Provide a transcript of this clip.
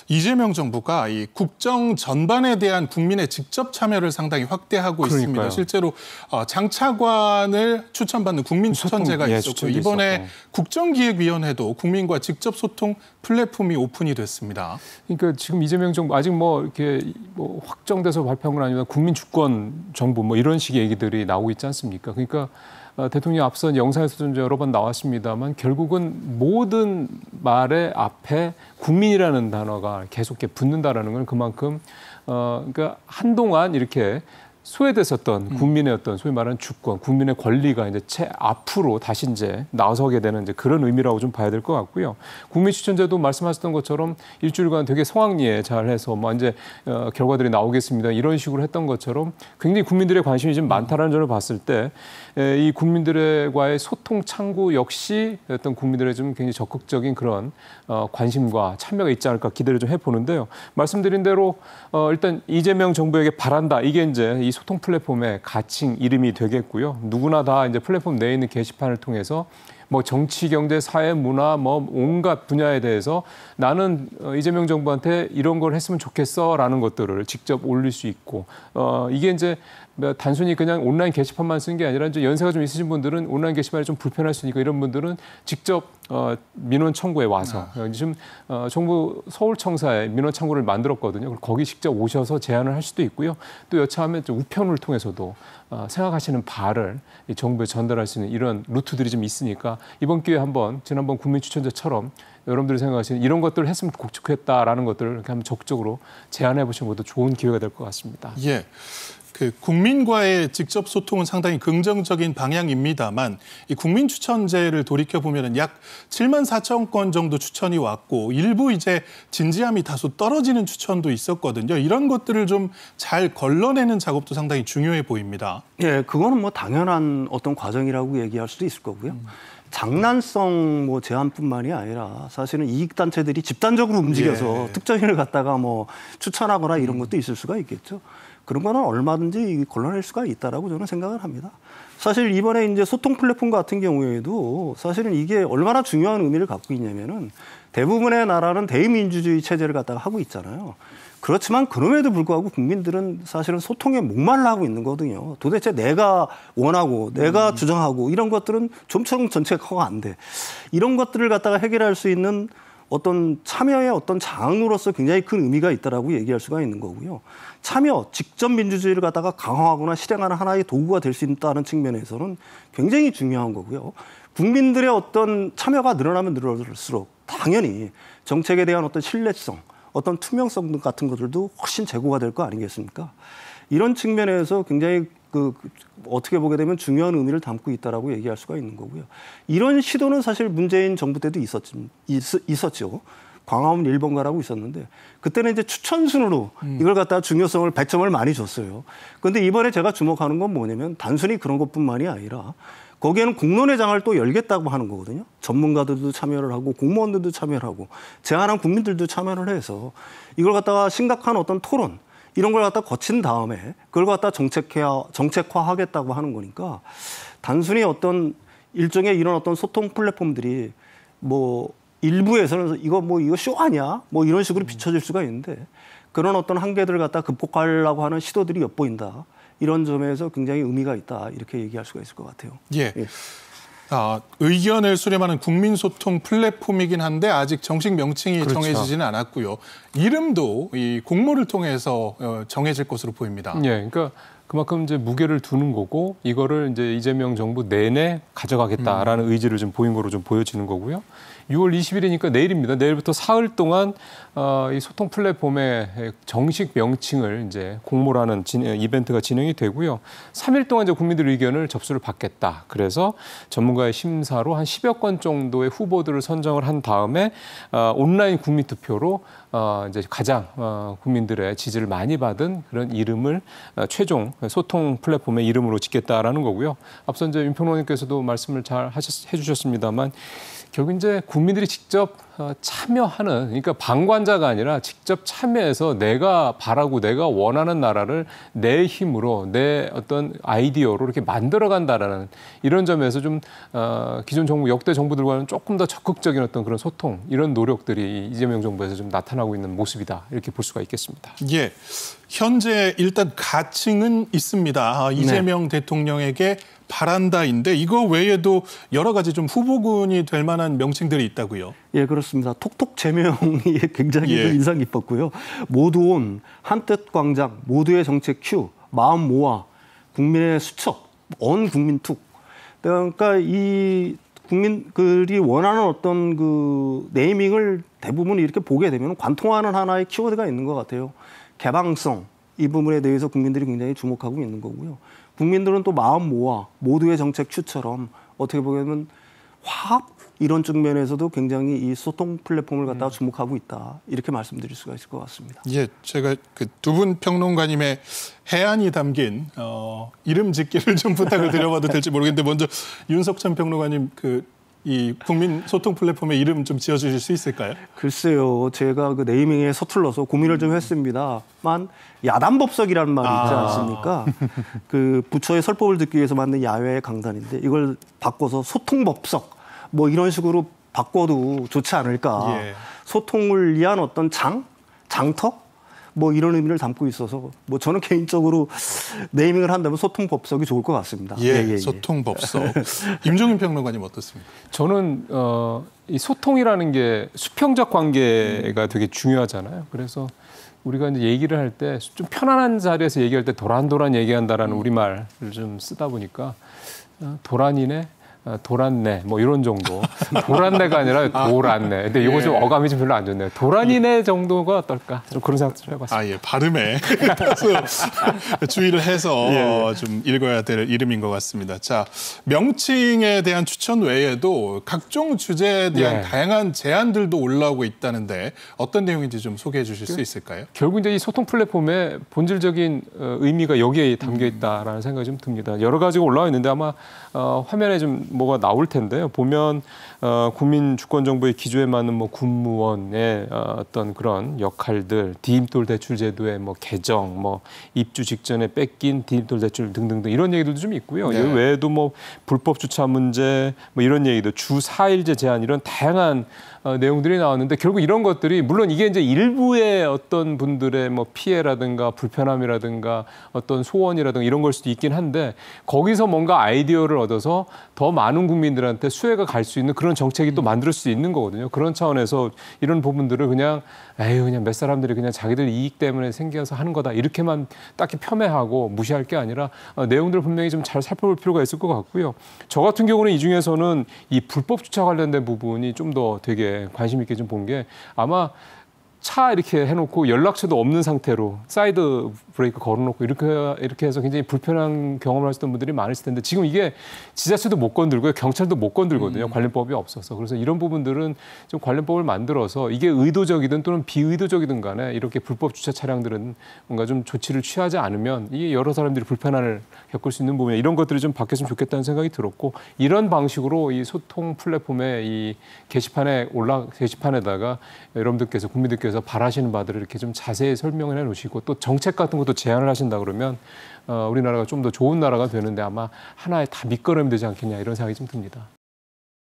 이재명 정부가 이 국정 전반에 대한 국민의 직접 참여를 상당히 확대하고 있습니다. 실제로 장 차관을 추천받는 국민추천제가 있었고 이번에 국정기획위원회도 국민과 직접 소통 플랫폼이 오픈이 됐습니다. 그러니까 지금 이재명 정부 아직 이렇게 확정돼서 발표한 건 아니면 국민 주권 정부 이런 식의 얘기들이 나오고 있지 않습니까? 그러니까 대통령 앞선 영상에서도 여러 번 나왔습니다만 결국은 모든 말의 앞에 국민이라는 단어가 계속 붙는다라는 건 그만큼 그러니까 한동안 이렇게 소외됐었던 국민의 어떤 소위 말하는 주권, 국민의 권리가 이제 앞으로 다시 이제 나서게 되는 이제 그런 의미라고 좀 봐야 될 것 같고요. 국민추천제도 말씀하셨던 것처럼 일주일간 되게 성황리에 잘해서 이제 결과들이 나오겠습니다. 이런 식으로 했던 것처럼 굉장히 국민들의 관심이 좀 많다라는 점을 봤을 때 이 국민들과의 소통 창구 역시 어떤 국민들의 좀 굉장히 적극적인 그런 관심과 참여가 있지 않을까 기대를 좀 해보는데요. 말씀드린 대로 일단 이재명 정부에게 바란다. 이게 이제 이 소통 플랫폼의 가칭 이름이 되겠고요. 누구나 다 이제 플랫폼 내에 있는 게시판을 통해서 정치, 경제, 사회, 문화, 온갖 분야에 대해서 나는 이재명 정부한테 이런 걸 했으면 좋겠어라는 것들을 직접 올릴 수 있고 이게 이제 단순히 그냥 온라인 게시판만 쓰는 게 아니라 이제 연세가 좀 있으신 분들은 온라인 게시판이 좀 불편할 수 있으니까 이런 분들은 직접 민원 청구에 와서 지금 정부 서울청사에 민원 창구를 만들었거든요. 거기 직접 오셔서 제안을 할 수도 있고요. 또 여차하면 우편을 통해서도 생각하시는 바를 이 정부에 전달할 수 있는 이런 루트들이 좀 있으니까 이번 기회에 한번 지난번 국민추천제처럼 여러분들이 생각하시는 이런 것들을 했으면 좋겠다라는 것들을 이렇게 한번 적극적으로 제안해 보시는 것도 좋은 기회가 될 것 같습니다. 예. 국민과의 직접 소통은 상당히 긍정적인 방향입니다만 이 국민추천제를 돌이켜보면 약 7만 4천 건 정도 추천이 왔고 일부 이제 진지함이 다소 떨어지는 추천도 있었거든요. 이런 것들을 좀 잘 걸러내는 작업도 상당히 중요해 보입니다. 예, 그거는 당연한 어떤 과정이라고 얘기할 수도 있을 거고요. 장난성 제안뿐만이 아니라 사실은 이익단체들이 집단적으로 움직여서 특정인을 갖다가 추천하거나 이런 것도 있을 수가 있겠죠. 그런 거는 얼마든지 걸러낼 수가 있다라고 저는 생각을 합니다. 사실 이번에 이제 소통 플랫폼 같은 경우에도 사실은 이게 얼마나 중요한 의미를 갖고 있냐면은 대부분의 나라는 대의민주주의 체제를 갖다가 하고 있잖아요. 그렇지만 그럼에도 불구하고 국민들은 사실은 소통에 목말라 하고 있는 거거든요. 도대체 내가 원하고 내가 주장하고 이런 것들은 좀처럼 정책화가 안 돼. 이런 것들을 갖다가 해결할 수 있는 어떤 참여의 어떤 장으로서 굉장히 큰 의미가 있다라고 얘기할 수가 있는 거고요. 참여, 직접 민주주의를 갖다가 강화하거나 실행하는 하나의 도구가 될 수 있다는 측면에서는 굉장히 중요한 거고요. 국민들의 어떤 참여가 늘어나면 늘어날수록 당연히 정책에 대한 어떤 신뢰성, 어떤 투명성 같은 것들도 훨씬 제고가 될 거 아니겠습니까? 이런 측면에서 굉장히 어떻게 보게 되면 중요한 의미를 담고 있다라고 얘기할 수가 있는 거고요. 이런 시도는 사실 문재인 정부 때도 있었죠. 광화문 1번가라고 있었는데 그때는 이제 추천순으로 이걸 갖다가 중요성을 배점을 많이 줬어요. 그런데 이번에 제가 주목하는 건 뭐냐면 단순히 그런 것뿐만이 아니라 거기에는 공론회장을 또 열겠다고 하는 거거든요. 전문가들도 참여를 하고 공무원들도 참여를 하고 제안한 국민들도 참여를 해서 이걸 갖다가 심각한 어떤 토론 이런 걸 갖다 거친 다음에 그걸 갖다 정책화하겠다고 하는 거니까 단순히 어떤 일종의 이런 어떤 소통 플랫폼들이 일부에서는 이거 쇼 아니야? 이런 식으로 비춰질 수가 있는데 그런 어떤 한계들을 갖다 극복하려고 하는 시도들이 엿보인다. 이런 점에서 굉장히 의미가 있다. 이렇게 얘기할 수가 있을 것 같아요. 예. 의견을 수렴하는 국민소통 플랫폼이긴 한데 아직 정식 명칭이 정해지지는 않았고요. 이름도 이 공모를 통해서 정해질 것으로 보입니다. 예, 그러니까 그만큼 이제 무게를 두는 거고 이거를 이제 이재명 정부 내내 가져가겠다라는 의지를 좀 보인 거로 좀 보여지는 거고요. 6월 20일이니까 내일입니다. 내일부터 사흘 동안 이 소통 플랫폼의 정식 명칭을 이제 공모라는 이벤트가 진행이 되고요. 3일 동안 이제 국민들 의견을 접수를 받겠다. 그래서 전문가의 심사로 한 10여 건 정도의 후보들을 선정을 한 다음에 온라인 국민 투표로 이제 가장 국민들의 지지를 많이 받은 그런 이름을 최종 소통 플랫폼의 이름으로 짓겠다라는 거고요. 앞서 이제 윤평론님께서도 말씀을 잘 해주셨습니다만 결국 이제 국민들이 직접 참여하는, 그러니까 방관자가 아니라 직접 참여해서 내가 바라고 내가 원하는 나라를 내 힘으로 내 어떤 아이디어로 이렇게 만들어간다라는 이런 점에서 좀 기존 정부, 역대 정부들과는 조금 더 적극적인 어떤 그런 소통, 이런 노력들이 이재명 정부에서 좀 나타나고 있는 모습이다, 이렇게 볼 수가 있겠습니다. 예, 현재 일단 가칭은 있습니다. 이재명 대통령에게 바란다인데 이거 외에도 여러 가지 좀 후보군이 될 만한 명칭들이 있다고요. 예, 그렇습니다. 톡톡 제명이 굉장히 좀 인상 깊었고요. 모두 온, 한뜻 광장, 모두의 정책 큐, 마음 모아, 국민의 수첩, 언 국민 툭. 그러니까 이 국민들이 원하는 어떤 그 네이밍을 대부분 이렇게 보게 되면 관통하는 하나의 키워드가 있는 것 같아요. 개방성, 이 부분에 대해서 국민들이 굉장히 주목하고 있는 거고요. 국민들은 또 마음 모아, 모두의 정책 큐처럼 어떻게 보면 화합 이런 측면에서도 굉장히 이 소통 플랫폼을 갖다가 주목하고 있다, 이렇게 말씀드릴 수가 있을 것 같습니다. 예, 제가 그 두 분 평론가님의 해안이 담긴 이름 짓기를 좀 부탁을 드려봐도 될지 모르겠는데 먼저 윤석천 평론가님 이 국민 소통 플랫폼의 이름 좀 지어주실 수 있을까요? 글쎄요, 제가 그 네이밍에 서툴러서 고민을 좀 했습니다만 야단법석이라는 말이 있지 않습니까? 그 부처의 설법을 듣기 위해서 만든 야외 강단인데 이걸 바꿔서 소통법석 뭐 이런 식으로 바꿔도 좋지 않을까. 예. 소통을 위한 어떤 장터? 뭐 이런 의미를 담고 있어서 뭐 저는 개인적으로 네이밍을 한다면 소통법석이 좋을 것 같습니다. 예, 소통법석. 임종인 평론가님 어떻습니까? 저는 이 소통이라는 게 수평적 관계가 되게 중요하잖아요. 그래서 우리가 이제 얘기를 할 때 좀 편안한 자리에서 얘기할 때 도란도란 얘기한다라는 우리말을 좀 쓰다 보니까 도란이네, 도란네 뭐 이런 정도. 도란네가 아니라 도란네. 근데 이거 좀 어감이 좀 별로 안 좋네요. 도란이네 정도가 어떨까? 좀 그런 생각 좀 해봤습니다. 예, 발음에 주의를 해서 좀 읽어야 될 이름인 것 같습니다. 자, 명칭에 대한 추천 외에도 각종 주제에 대한 다양한 제안들도 올라오고 있다는데 어떤 내용인지 좀 소개해 주실 수 있을까요? 결국 이제 이 소통 플랫폼의 본질적인 의미가 여기에 담겨 있다라는 생각이 좀 듭니다. 여러 가지가 올라와 있는데 아마 화면에 좀 뭐가 나올 텐데요. 보면 국민 주권 정부의 기조에 맞는 뭐 군무원의 어떤 그런 역할들, 디딤돌 대출 제도의 뭐 개정, 뭐 입주 직전에 뺏긴 디딤돌 대출 등등등 이런 얘기들도 좀 있고요. 이 외에도 뭐 불법 주차 문제, 뭐 이런 얘기도 주 4일제 제한 이런 다양한 내용들이 나왔는데 결국 이런 것들이 물론 이게 이제 일부의 어떤 분들의 뭐 피해라든가 불편함이라든가 어떤 소원이라든가 이런 걸 수도 있긴 한데 거기서 뭔가 아이디어를 얻어서 더 많은 국민들한테 수혜가 갈 수 있는 그런 정책이 또 만들 수 있는 거거든요. 그런 차원에서 이런 부분들을 그냥 몇 사람들이 그냥 자기들 이익 때문에 생겨서 하는 거다 이렇게만 딱히 폄훼하고 무시할 게 아니라 내용들을 분명히 좀 잘 살펴볼 필요가 있을 것 같고요. 저 같은 경우는 이 중에서는 이 불법 주차 관련된 부분이 좀 더 되게 관심 있게 좀 본 게 아마 차 이렇게 해놓고 연락처도 없는 상태로 사이드 브레이크 걸어놓고 이렇게 해서 굉장히 불편한 경험을 하셨던 분들이 많으실 텐데 지금 이게 지자체도 못 건들고요. 경찰도 못 건들거든요. 관련법이 없어서. 그래서 이런 부분들은 좀 관련법을 만들어서 이게 의도적이든 또는 비의도적이든 간에 이렇게 불법 주차 차량들은 뭔가 좀 조치를 취하지 않으면 이게 여러 사람들이 불편함을 겪을 수 있는 부분에 이런 것들이 좀 바뀌었으면 좋겠다는 생각이 들었고 이런 방식으로 이 소통 플랫폼의 이 게시판에다가 여러분들께서 국민들께서 바라시는 바들을 이렇게 좀 자세히 설명을 해놓으시고 또 정책 같은 것도 제안을 하신다 그러면 우리나라가 좀 더 좋은 나라가 되는데 아마 하나의 다 밑거름이 되지 않겠냐 이런 생각이 좀 듭니다.